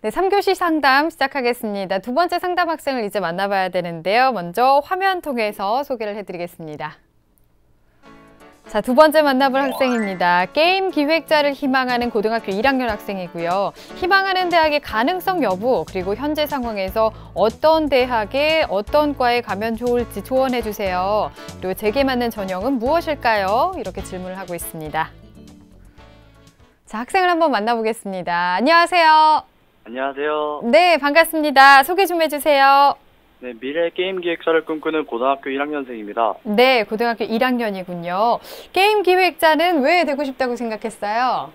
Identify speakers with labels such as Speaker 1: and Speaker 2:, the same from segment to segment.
Speaker 1: 네, 3교시 상담 시작하겠습니다. 두 번째 상담 학생을 이제 만나봐야 되는데요. 먼저 화면 통해서 소개를 해드리겠습니다. 자, 두 번째 만나볼 학생입니다. 게임 기획자를 희망하는 고등학교 1학년 학생이고요. 희망하는 대학의 가능성 여부, 그리고 현재 상황에서 어떤 대학에 어떤 과에 가면 좋을지 조언해 주세요. 그리고 제게 맞는 전형은 무엇일까요? 이렇게 질문을 하고 있습니다. 자, 학생을 한번 만나보겠습니다. 안녕하세요.
Speaker 2: 안녕하세요.
Speaker 1: 네, 반갑습니다. 소개 좀 해주세요.
Speaker 2: 네, 미래 게임 기획사를 꿈꾸는 고등학교 1학년생입니다.
Speaker 1: 네, 고등학교 1학년이군요. 게임 기획자는 왜 되고 싶다고 생각했어요?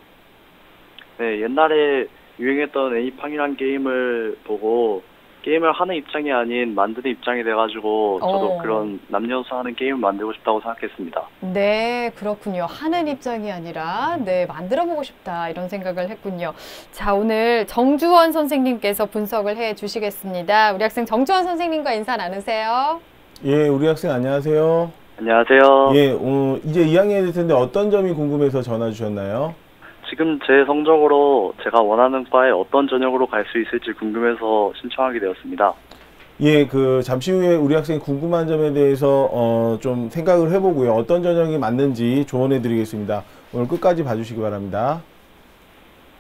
Speaker 2: 네, 옛날에 유행했던 애니팡이란 게임을 보고 게임을 하는 입장이 아닌 만드는 입장이 돼가지고 저도 그런 남녀노소 하는 게임을 만들고 싶다고 생각했습니다.
Speaker 1: 네, 그렇군요. 하는 입장이 아니라 만들어보고 싶다 이런 생각을 했군요. 자, 오늘 정주원 선생님께서 분석을 해주시겠습니다. 우리 학생 정주원 선생님과 인사 나누세요.
Speaker 3: 예, 우리 학생 안녕하세요.
Speaker 2: 안녕하세요.
Speaker 3: 예, 이제 2학년이 될 텐데 어떤 점이 궁금해서 전화 주셨나요?
Speaker 2: 지금 제 성적으로 제가 원하는 과에 어떤 전형으로 갈 수 있을지 궁금해서 신청하게 되었습니다.
Speaker 3: 예, 잠시 후에 우리 학생이 궁금한 점에 대해서 좀 생각을 해보고요. 어떤 전형이 맞는지 조언해 드리겠습니다. 오늘 끝까지 봐주시기 바랍니다.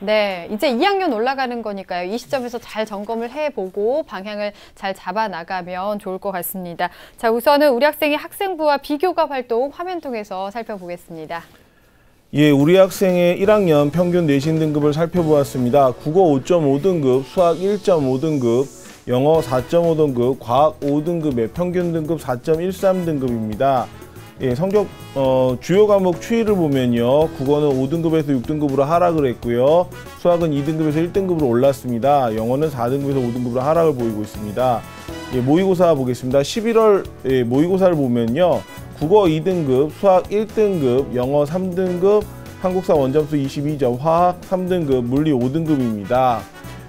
Speaker 1: 네, 이제 2학년 올라가는 거니까요. 이 시점에서 잘 점검을 해보고 방향을 잘 잡아나가면 좋을 것 같습니다. 자, 우선은 우리 학생이 학생부와 비교과 활동 화면 통해서 살펴보겠습니다.
Speaker 3: 예, 우리 학생의 1학년 평균 내신 등급을 살펴보았습니다. 국어 5.5등급, 수학 1.5등급, 영어 4.5등급, 과학 5등급의 평균 등급 4.13등급입니다. 예, 성적 주요 과목 추이를 보면요. 국어는 5등급에서 6등급으로 하락을 했고요. 수학은 2등급에서 1등급으로 올랐습니다. 영어는 4등급에서 5등급으로 하락을 보이고 있습니다. 예, 모의고사 보겠습니다. 11월 모의고사를 보면요. 국어 2등급, 수학 1등급, 영어 3등급, 한국사 원점수 22점, 화학 3등급, 물리 5등급입니다.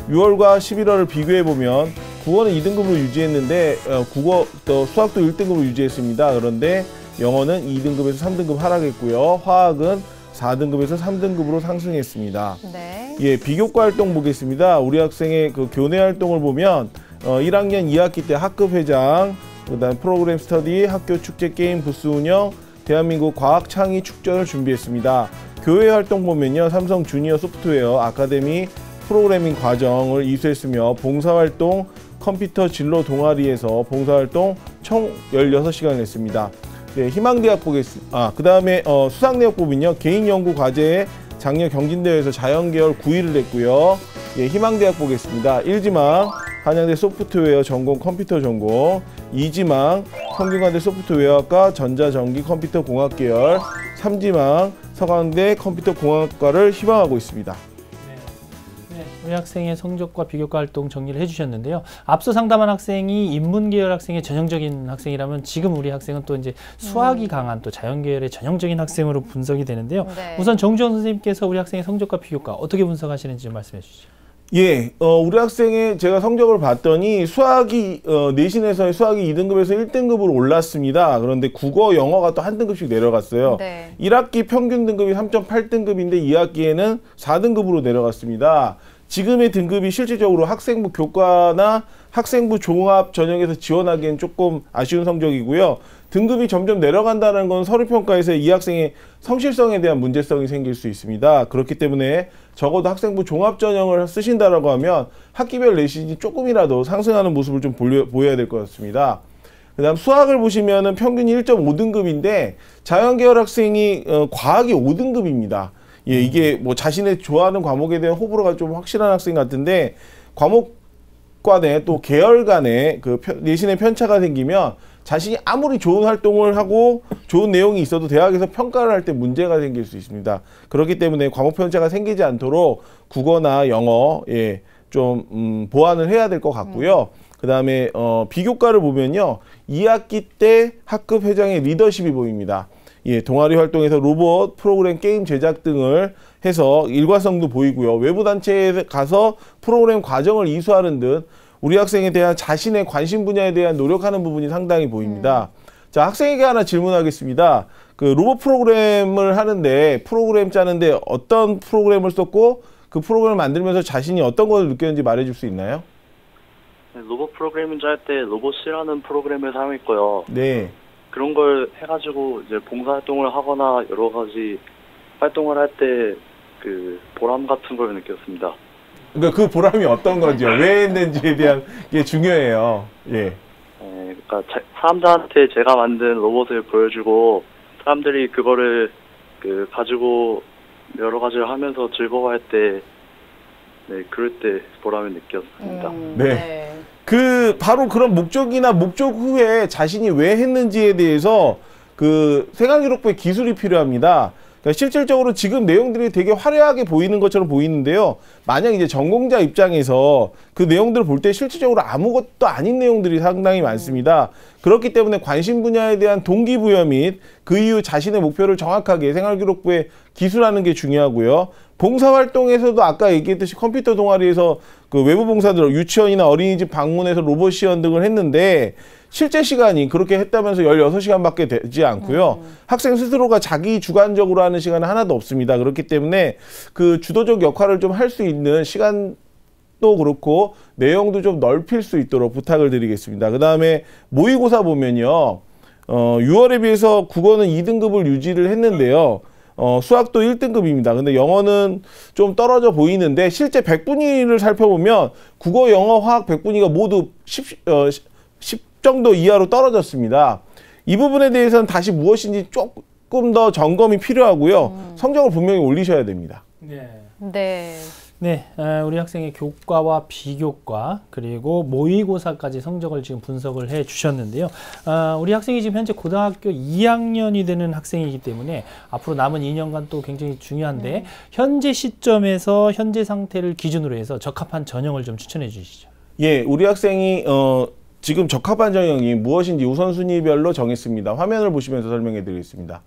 Speaker 3: 6월과 11월을 비교해보면 국어는 2등급으로 유지했는데 수학도 1등급으로 유지했습니다. 그런데 영어는 2등급에서 3등급 하락했고요. 화학은 4등급에서 3등급으로 상승했습니다.
Speaker 1: 네.
Speaker 3: 예, 비교과 활동 보겠습니다. 우리 학생의 교내 활동을 보면 1학년 2학기 때 학급 회장, 그다음 프로그램 스터디, 학교 축제 게임 부스 운영, 대한민국 과학 창의 축전을 준비했습니다. 교회 활동 보면요. 삼성 주니어 소프트웨어 아카데미 프로그래밍 과정을 이수했으며 봉사활동 컴퓨터 진로 동아리에서 봉사활동 총 16시간을 했습니다. 네, 희망대학 보겠습니다. 그 다음에 수상 내역 보면요. 개인 연구 과제에 작년 경진대회에서 자연계열 9위를 했고요. 예, 희망대학 보겠습니다. 1지망 한양대 소프트웨어 전공 컴퓨터 전공, 2지망 성균관대 소프트웨어학과 전자전기 컴퓨터 공학 계열, 3지망 서강대 컴퓨터 공학과를 희망하고 있습니다.
Speaker 4: 네, 우리 학생의 성적과 비교과 활동 정리를 해주셨는데요. 앞서 상담한 학생이 인문계열 학생의 전형적인 학생이라면 지금 우리 학생은 또 이제 수학이 강한 또 자연계열의 전형적인 학생으로 분석이 되는데요. 네. 우선 정주원 선생님께서 우리 학생의 성적과 비교과 어떻게 분석하시는지 좀 말씀해 주시죠.
Speaker 3: 예, 우리 학생의 제가 성적을 봤더니 수학이 내신에서의 수학이 2등급에서 1등급으로 올랐습니다. 그런데 국어, 영어가 또 한 등급씩 내려갔어요. 네. 1학기 평균 등급이 3.8등급인데 2학기에는 4등급으로 내려갔습니다. 지금의 등급이 실질적으로 학생부 교과나 학생부 종합 전형에서 지원하기엔 조금 아쉬운 성적이고요. 등급이 점점 내려간다는 건 서류평가에서 이 학생의 성실성에 대한 문제성이 생길 수 있습니다. 그렇기 때문에 적어도 학생부 종합 전형을 쓰신다라고 하면 학기별 내신이 조금이라도 상승하는 모습을 좀 보여야 될 것 같습니다. 그 다음 수학을 보시면은 평균이 1.5등급인데 자연계열 학생이 과학이 5등급입니다. 예, 이게 뭐 자신의 좋아하는 과목에 대한 호불호가 좀 확실한 학생 같은데 과목 간에 또 계열 간에 내신의 편차가 생기면 자신이 아무리 좋은 활동을 하고 좋은 내용이 있어도 대학에서 평가를 할 때 문제가 생길 수 있습니다. 그렇기 때문에 과목 편차가 생기지 않도록 국어나 영어 좀 보완을 해야 될 것 같고요. 그 다음에 비교과를 보면요. 2학기 때 학급 회장의 리더십이 보입니다. 예, 동아리 활동에서 로봇, 프로그램, 게임 제작 등을 해서 일관성도 보이고요. 외부 단체에 가서 프로그램 과정을 이수하는 듯 우리 학생에 대한 자신의 관심 분야에 대한 노력하는 부분이 상당히 보입니다. 자, 학생에게 하나 질문하겠습니다. 로봇 프로그램을 하는데 프로그램 짜는데 어떤 프로그램을 썼고 그 프로그램을 만들면서 자신이 어떤 걸 느꼈는지 말해줄 수 있나요?
Speaker 2: 네, 로봇 프로그래밍 할 때 로봇이라는 프로그램을 사용했고요.
Speaker 3: 네.
Speaker 2: 그런 걸 해가지고 이제 봉사활동을 하거나 여러 가지 활동을 할 때 그 보람 같은 걸 느꼈습니다.
Speaker 3: 그러니까 그 보람이 어떤 건지요? 왜 했는지에 대한 게 중요해요. 예.
Speaker 2: 그러니까 사람들한테 제가 만든 로봇을 보여주고 사람들이 그거를 가지고 여러 가지를 하면서 즐거워할 때, 네, 그럴 때 보람을 느꼈습니다.
Speaker 3: 네. 그 바로 그런 목적이나 목적 후에 자신이 왜 했는지에 대해서 그 생활기록부의 기술이 필요합니다. 그러니까 실질적으로 지금 내용들이 되게 화려하게 보이는 것처럼 보이는데요. 만약 이제 전공자 입장에서 그 내용들을 볼 때 실질적으로 아무것도 아닌 내용들이 상당히 많습니다. 그렇기 때문에 관심 분야에 대한 동기부여 및 그 이후 자신의 목표를 정확하게 생활기록부에 기술하는 게 중요하고요. 봉사활동에서도 아까 얘기했듯이 컴퓨터 동아리에서 그 외부 봉사들 유치원이나 어린이집 방문해서 로봇 시연 등을 했는데 실제 시간이 그렇게 했다면서 16시간밖에 되지 않고요. 학생 스스로가 자기 주관적으로 하는 시간은 하나도 없습니다. 그렇기 때문에 그 주도적 역할을 좀 할 수 있는 시간도 그렇고 내용도 좀 넓힐 수 있도록 부탁을 드리겠습니다. 그 다음에 모의고사 보면요. 6월에 비해서 국어는 2등급을 유지를 했는데요. 수학도 1등급입니다. 근데 영어는 좀 떨어져 보이는데 실제 100분위를 살펴보면 국어, 영어, 화학 100분위가 모두 10 정도 이하로 떨어졌습니다. 이 부분에 대해서는 다시 무엇인지 조금 더 점검이 필요하고요. 성적을 분명히 올리셔야 됩니다.
Speaker 4: 네.
Speaker 1: 네.
Speaker 4: 네, 우리 학생의 교과와 비교과 그리고 모의고사까지 성적을 지금 분석을 해 주셨는데요. 우리 학생이 지금 현재 고등학교 2학년이 되는 학생이기 때문에 앞으로 남은 2년간 또 굉장히 중요한데 현재 시점에서 현재 상태를 기준으로 해서 적합한 전형을 좀 추천해 주시죠.
Speaker 3: 예, 우리 학생이 지금 적합한 전형이 무엇인지 우선순위별로 정했습니다. 화면을 보시면서 설명해 드리겠습니다.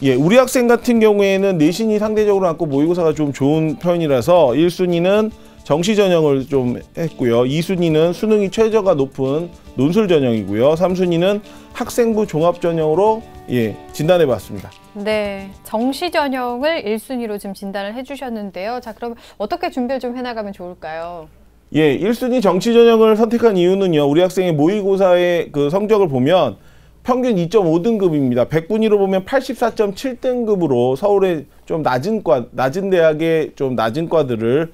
Speaker 3: 예, 우리 학생 같은 경우에는 내신이 상대적으로 낮고 모의고사가 좀 좋은 편이라서 1순위는 정시 전형을 좀 했고요. 2순위는 수능이 최저가 높은 논술 전형이고요. 3순위는 학생부 종합 전형으로 진단해 봤습니다.
Speaker 1: 네, 정시 전형을 1순위로 지금 진단을 해주셨는데요. 자, 그럼 어떻게 준비를 좀 해나가면 좋을까요?
Speaker 3: 예, 1순위 정시 전형을 선택한 이유는요. 우리 학생의 모의고사의 그 성적을 보면 평균 2.5등급입니다. 100분위로 보면 84.7등급으로 서울의 좀 낮은 대학의 좀 낮은 과들을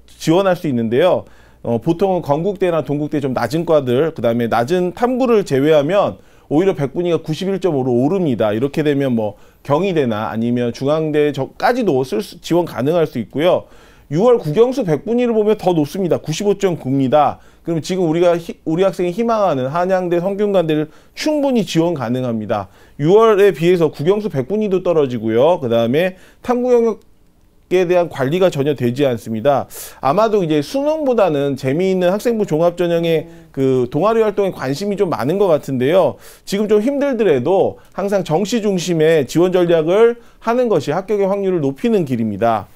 Speaker 3: 지원할 수 있는데요. 보통은 건국대나 동국대 좀 낮은 과들, 그 다음에 낮은 탐구를 제외하면 오히려 100분위가 91.5로 오릅니다. 이렇게 되면 뭐 경희대나 아니면 중앙대까지도 지원 가능할 수 있고요. 6월 국영수 100분위를 보면 더 높습니다. 95.9입니다. 그럼 지금 우리 학생이 희망하는 한양대, 성균관대를 충분히 지원 가능합니다. 6월에 비해서 국영수 100분위도 떨어지고요. 그 다음에 탐구 영역에 대한 관리가 전혀 되지 않습니다. 아마도 이제 수능보다는 재미있는 학생부 종합전형의 그 동아리 활동에 관심이 좀 많은 것 같은데요. 지금 좀 힘들더라도 항상 정시 중심의 지원 전략을 하는 것이 합격의 확률을 높이는 길입니다.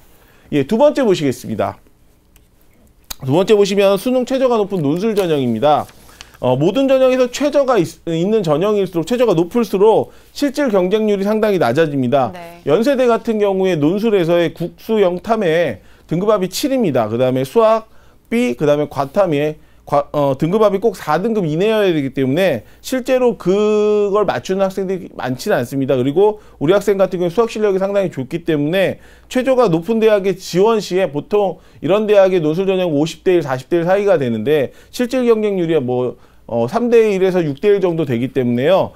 Speaker 3: 예, 두 번째 보시겠습니다. 두 번째 보시면 수능 최저가 높은 논술 전형입니다. 모든 전형에서 최저가 있는 전형일수록 최저가 높을수록 실질 경쟁률이 상당히 낮아집니다. 네. 연세대 같은 경우에 논술에서의 국수 영탐에 등급합이 7입니다. 그 다음에 수학 B, 그 다음에 과탐에 등급합이 꼭 4등급 이내여야 되기 때문에 실제로 그걸 맞추는 학생들이 많지는 않습니다. 그리고 우리 학생 같은 경우 수학 실력이 상당히 좋기 때문에 최저가 높은 대학의 지원 시에 보통 이런 대학의 논술 전형 50대1, 40대1 사이가 되는데 실질 경쟁률이 뭐 3대1에서 6대1 정도 되기 때문에요.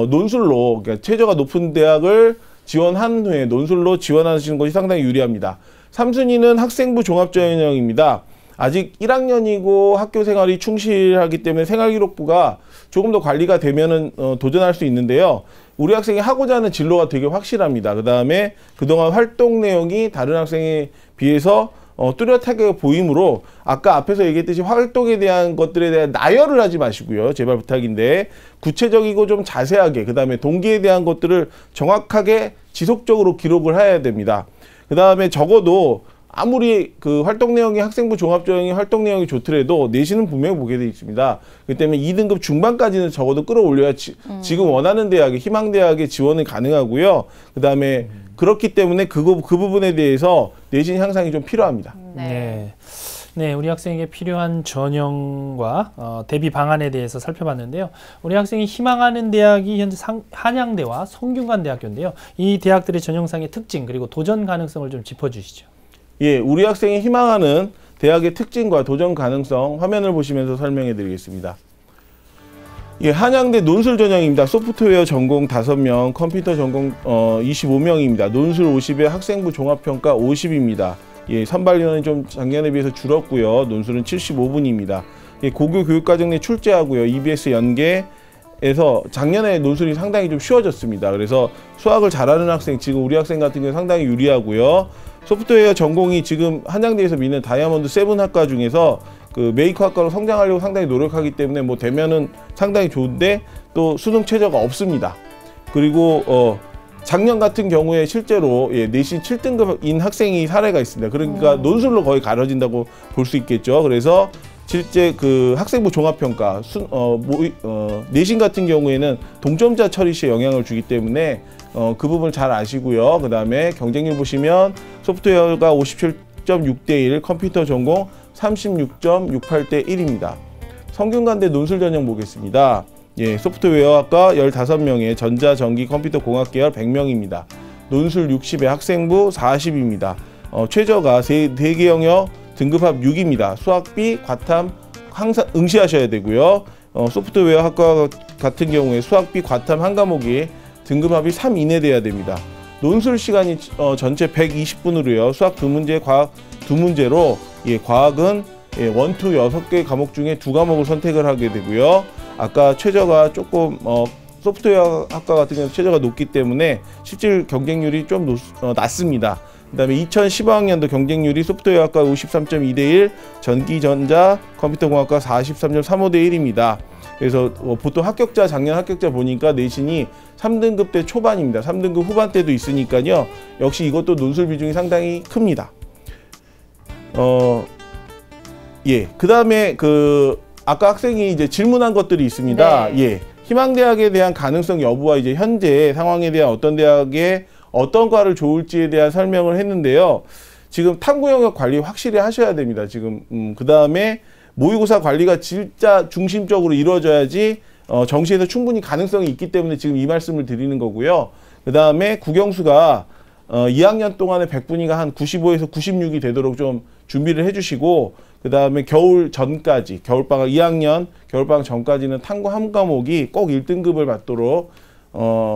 Speaker 3: 논술로 그러니까 최저가 높은 대학을 지원한 후에 논술로 지원하시는 것이 상당히 유리합니다. 3순위는 학생부 종합전형입니다. 아직 1학년이고 학교 생활이 충실하기 때문에 생활기록부가 조금 더 관리가 되면은 도전할 수 있는데요. 우리 학생이 하고자 하는 진로가 되게 확실합니다. 그 다음에 그동안 활동 내용이 다른 학생에 비해서 뚜렷하게 보이므로 아까 앞에서 얘기했듯이 활동에 대한 것들에 대한 나열을 하지 마시고요. 제발 부탁인데 구체적이고 좀 자세하게 그 다음에 동기에 대한 것들을 정확하게 지속적으로 기록을 해야 됩니다. 그 다음에 적어도 아무리 그 활동 내용이 학생부 종합전형이 활동 내용이 좋더라도 내신은 분명히 보게 되어 있습니다. 그렇기 때문에 2등급 중반까지는 적어도 끌어올려야 지금 원하는 대학에 희망대학에 지원이 가능하고요. 그 다음에 그렇기 때문에 그 부분에 대해서 내신 향상이 좀 필요합니다.
Speaker 4: 네, 우리 학생에게 필요한 전형과 대비 방안에 대해서 살펴봤는데요. 우리 학생이 희망하는 대학이 현재 한양대와 성균관대학교인데요. 이 대학들의 전형상의 특징 그리고 도전 가능성을 좀 짚어주시죠.
Speaker 3: 예, 우리 학생이 희망하는 대학의 특징과 도전 가능성 화면을 보시면서 설명해 드리겠습니다. 예, 한양대 논술 전형입니다. 소프트웨어 전공 5명, 컴퓨터 전공 25명입니다. 논술 50에 학생부 종합평가 50입니다. 예, 선발 인원이 좀 작년에 비해서 줄었고요. 논술은 75분입니다. 예, 고교 교육과정 내 출제하고요. EBS 연계에서 작년에 논술이 상당히 좀 쉬워졌습니다. 그래서 수학을 잘하는 학생, 지금 우리 학생 같은 경우는 상당히 유리하고요. 소프트웨어 전공이 지금 한양대에서 미는 다이아몬드 7 학과 중에서 그 메이커 학과로 성장하려고 상당히 노력하기 때문에 뭐 되면은 상당히 좋은데 또 수능 최저가 없습니다. 그리고 작년 같은 경우에 실제로 내신 7등급인 학생이 사례가 있습니다. 그러니까 논술로 거의 가려진다고 볼 수 있겠죠. 그래서 실제 그 학생부 종합평가 내신 같은 경우에는 동점자 처리 시에 영향을 주기 때문에 그 부분 잘 아시고요. 그 다음에 경쟁률 보시면 소프트웨어가 57.6대 1, 컴퓨터 전공 36.68대 1입니다. 성균관대 논술 전형 보겠습니다. 예, 소프트웨어학과 15명에 전자, 전기, 컴퓨터 공학 계열 100명입니다. 논술 60에 학생부 40입니다. 최저가 3개 영역 등급합 6입니다. 수학비, 과탐 항상 응시하셔야 되고요. 소프트웨어 학과 같은 경우에 수학비, 과탐 한 과목이 등급합이 3 이내 돼야 됩니다. 논술 시간이 전체 120분으로요. 수학 2문제, 과학 2문제로 과학은 1, 2, 6개 과목 중에 2과목을 선택을 하게 되고요. 아까 최저가 조금 소프트웨어 학과 같은 경우는 최저가 높기 때문에 실질 경쟁률이 좀 낮습니다. 그 다음에 2015학년도 경쟁률이 소프트웨어 학과 53.2대 1, 전기, 전자, 컴퓨터공학과 43.35대 1입니다. 그래서 보통 작년 합격자 보니까 내신이 3등급 대 초반입니다. 3등급 후반대도 있으니까요. 역시 이것도 논술 비중이 상당히 큽니다. 그 다음에 아까 학생이 이제 질문한 것들이 있습니다.
Speaker 1: 네.
Speaker 3: 예. 희망대학에 대한 가능성 여부와 이제 현재 상황에 대한 어떤 대학에 어떤 과를 좋을지에 대한 설명을 했는데요. 지금 탐구 영역 관리 확실히 하셔야 됩니다. 지금 그 다음에 모의고사 관리가 진짜 중심적으로 이루어져야지 정시에서 충분히 가능성이 있기 때문에 지금 이 말씀을 드리는 거고요. 그 다음에 국영수가 2학년 동안에 100분위가 한 95에서 96이 되도록 좀 준비를 해주시고, 그 다음에 겨울 전까지, 겨울방학 2학년 겨울방학 전까지는 탐구 한 과목이 꼭 1등급을 받도록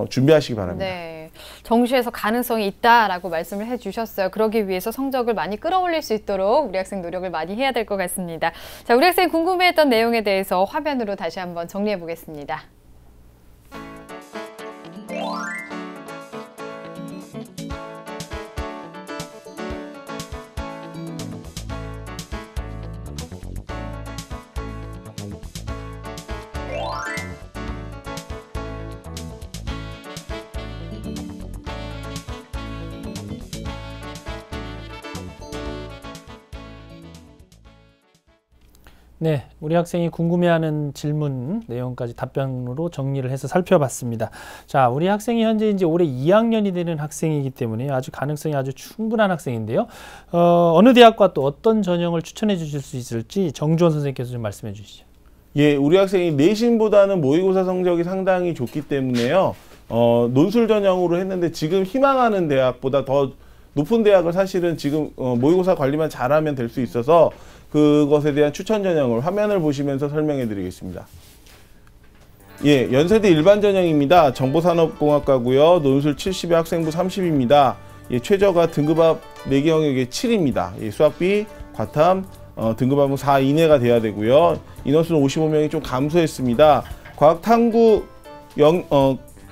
Speaker 3: 준비하시기 바랍니다.
Speaker 1: 네, 정시에서 가능성이 있다라고 말씀을 해주셨어요. 그러기 위해서 성적을 많이 끌어올릴 수 있도록 우리 학생 노력을 많이 해야 될 것 같습니다. 자, 우리 학생이 궁금해했던 내용에 대해서 화면으로 다시 한번 정리해 보겠습니다.
Speaker 4: 네, 우리 학생이 궁금해하는 질문 내용까지 답변으로 정리를 해서 살펴봤습니다. 자, 우리 학생이 현재 이제 올해 2학년이 되는 학생이기 때문에 아주 가능성이 아주 충분한 학생인데요. 어느 대학과 또 어떤 전형을 추천해 주실 수 있을지 정주원 선생님께서 좀 말씀해 주시죠.
Speaker 3: 예, 우리 학생이 내신보다는 모의고사 성적이 상당히 좋기 때문에요. 논술 전형으로 했는데 지금 희망하는 대학보다 더 높은 대학을 사실은 지금 모의고사 관리만 잘하면 될 수 있어서 그것에 대한 추천 전형을 화면을 보시면서 설명해 드리겠습니다. 예, 연세대 일반 전형입니다. 정보산업공학과고요. 논술 70에 학생부 30입니다. 예, 최저가 등급합 4개 영역에 7입니다. 예, 수학비, 과탐, 등급합은 4 이내가 돼야 되고요. 인원수는 55명이 좀 감소했습니다. 과학탐구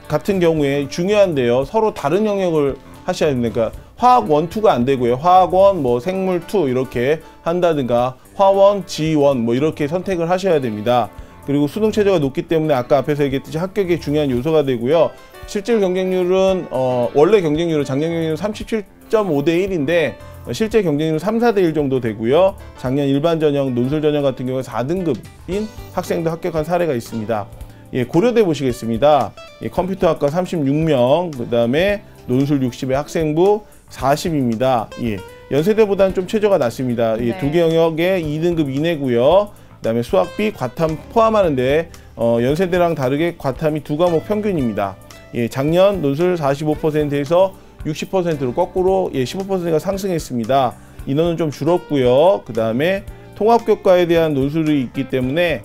Speaker 3: 같은 경우에 중요한데요. 서로 다른 영역을 하셔야 됩니다. 그러니까 화학 1, 2가 안 되고요. 화학 1, 생물 2 이렇게 한다든가 화원, 지원 이렇게 선택을 하셔야 됩니다. 그리고 수능 최저가 높기 때문에 아까 앞에서 얘기했듯이 합격이 중요한 요소가 되고요. 실질 경쟁률은 원래 경쟁률은 작년 경쟁률은 37.5대 1인데 실제 경쟁률은 3, 4대 1 정도 되고요. 작년 일반 전형, 논술 전형 같은 경우에 4등급인 학생도 합격한 사례가 있습니다. 예, 고려대 보시겠습니다. 예, 컴퓨터학과 36명, 그 다음에 논술 60에 학생부 40입니다. 예. 연세대보다는 좀 최저가 낮습니다. 예, 두 개 영역에 2등급 이내고요. 그다음에 수학비, 과탐 포함하는데 연세대랑 다르게 과탐이 2과목 평균입니다. 예, 작년 논술 45%에서 60%로 거꾸로 15%가 상승했습니다. 인원은 좀 줄었고요. 그다음에 통합교과에 대한 논술이 있기 때문에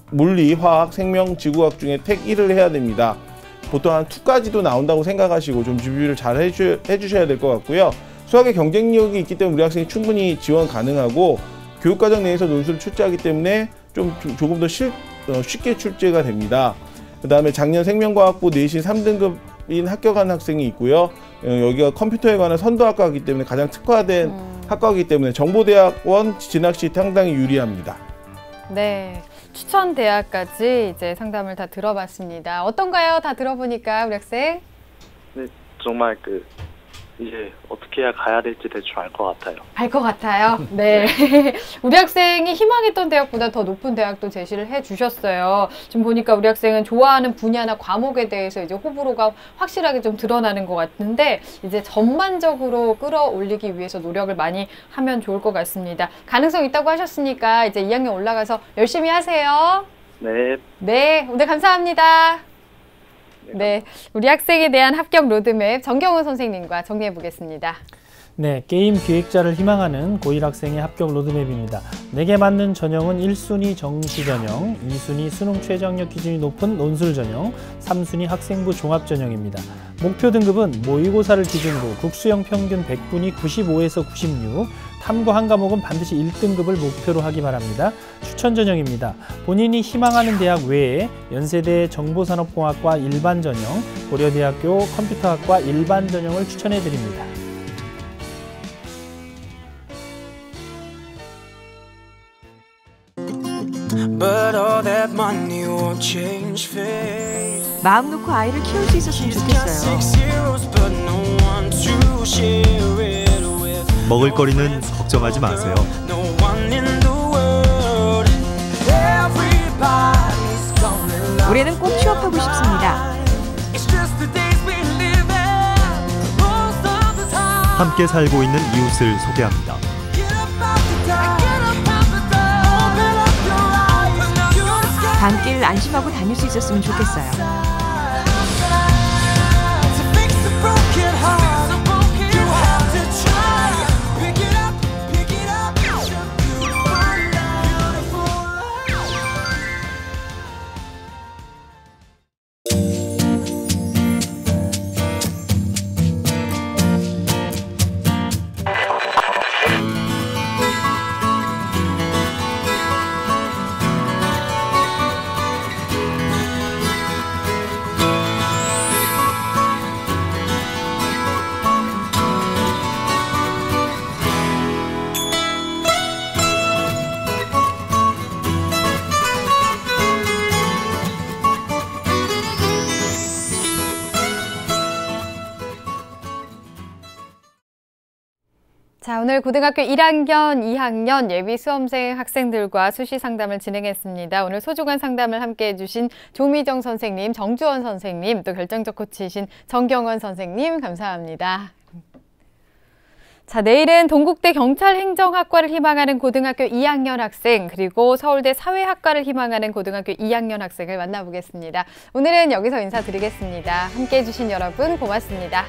Speaker 3: 물리, 화학, 생명, 지구학 중에 택 1을 해야 됩니다. 보통 한 2까지도 나온다고 생각하시고 좀 준비를 잘 해주셔야 될 것 같고요. 수학의 경쟁력이 있기 때문에 우리 학생이 충분히 지원 가능하고 교육과정 내에서 논술을 출제하기 때문에 조금 더 쉽게 출제가 됩니다. 그 다음에 작년 생명과학부 내신 3등급인 합격한 학생이 있고요. 여기가 컴퓨터에 관한 선도학과이기 때문에 가장 특화된 학과이기 때문에 정보대학원 진학 시 상당히 유리합니다.
Speaker 1: 네. 추천 대학까지 이제 상담을 다 들어봤습니다. 어떤가요? 다 들어보니까 우리 학생?
Speaker 2: 네, 정말 이제 어떻게 해야 가야 될지 대충 알 것 같아요.
Speaker 1: 알 것 같아요? 네. 우리 학생이 희망했던 대학보다 더 높은 대학도 제시를 해주셨어요. 지금 보니까 우리 학생은 좋아하는 분야나 과목에 대해서 이제 호불호가 확실하게 좀 드러나는 것 같은데 이제 전반적으로 끌어올리기 위해서 노력을 많이 하면 좋을 것 같습니다. 가능성 있다고 하셨으니까 이제 2학년 올라가서 열심히 하세요.
Speaker 2: 네.
Speaker 1: 네, 오늘 감사합니다. 네, 우리 학생에 대한 합격 로드맵 정경훈 선생님과 정리해 보겠습니다.
Speaker 4: 네, 게임 기획자를 희망하는 고1 학생의 합격 로드맵입니다. 내게 맞는 전형은 1순위 정시 전형, 2순위 수능 최저학력 기준이 높은 논술 전형, 3순위 학생부 종합 전형입니다. 목표 등급은 모의고사를 기준으로 국수형 평균 100분이 95에서 96, 탐구 한 과목은 반드시 1등급을 목표로 하기 바랍니다. 추천 전형입니다. 본인이 희망하는 대학 외에 연세대 정보산업공학과 일반 전형, 고려대학교 컴퓨터학과 일반 전형을 추천해 드립니다.
Speaker 5: 마음 놓고 아이를 키울 수 있었으면 좋겠어요.
Speaker 6: 먹을거리는 걱정하지 마세요.
Speaker 5: 올해는 꼭 취업하고 싶습니다.
Speaker 6: 함께 살고 있는 이웃을 소개합니다.
Speaker 5: 밤길 안심하고 다닐 수 있었으면 좋겠어요.
Speaker 1: 자, 오늘 고등학교 1학년, 2학년 예비 수험생 학생들과 수시 상담을 진행했습니다. 오늘 소중한 상담을 함께 해주신 조미정 선생님, 정주원 선생님, 또 결정적 코치이신 정경원 선생님 감사합니다. 자, 내일은 동국대 경찰행정학과를 희망하는 고등학교 2학년 학생, 그리고 서울대 사회학과를 희망하는 고등학교 2학년 학생을 만나보겠습니다. 오늘은 여기서 인사드리겠습니다. 함께 해주신 여러분 고맙습니다.